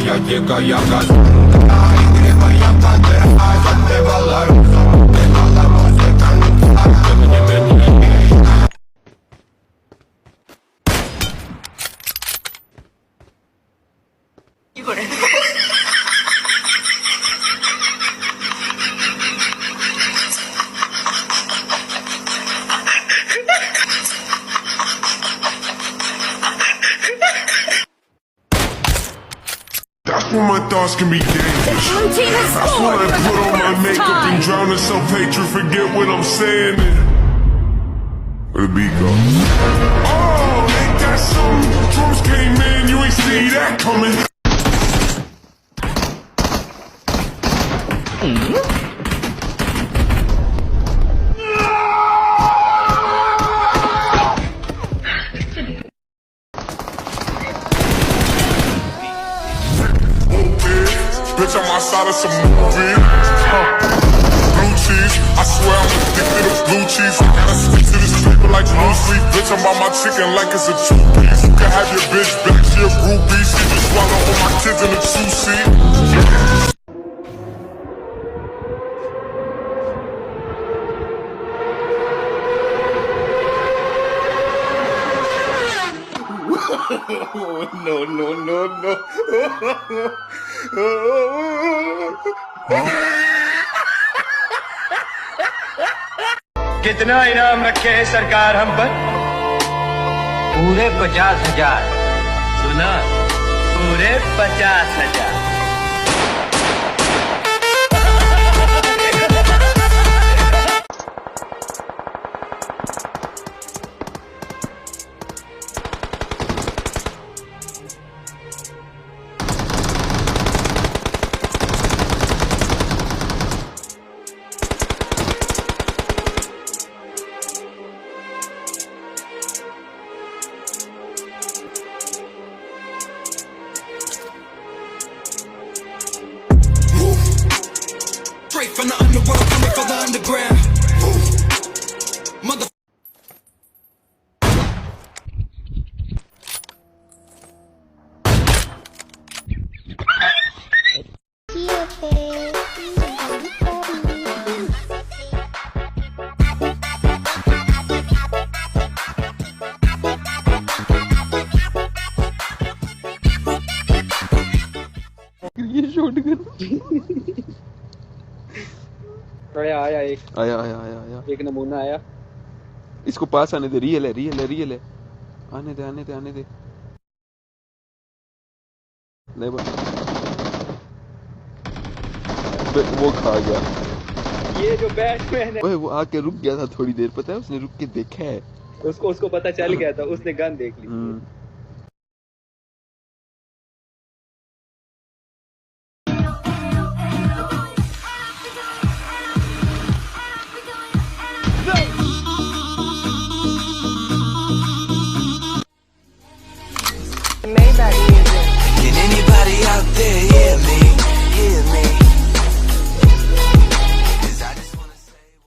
я дико, я газда. Игриво я подыхаю, забивала руку, забивала музыка. Тем не менее. That's when my thoughts can be dangerous. That's when I put on my makeup and drown in self-hatred, forget what I'm saying. Where the beat go? Oh, ain't that something? Drums came in, you ain't see that coming. Bitch, I'm outside of some movie. Blue cheese, I swear I'm addicted to blue cheese. I gotta stick to this paper like blue sleep. Bitch, I'm by my chicken like it's a two-piece. You can have your bitch back, she a groupie. She just swallow all my kids in a two-seat. No. कितना इनाम रखे है सरकार हम पर? पूरे 50,000। सुना? पूरे 50,000। Straight from the underworld, coming from the underground. Mother. ये शॉटगन आया एक आया एक नमूना आया। इसको पास आने दे। रियल है आने दे नहीं वो खा गया। ये जो बैटमैन है ओए वो आके रुक गया था थोड़ी देर, पता है उसने रुक के देखा है। उसको पता चल गया था, उसने गन देख ली।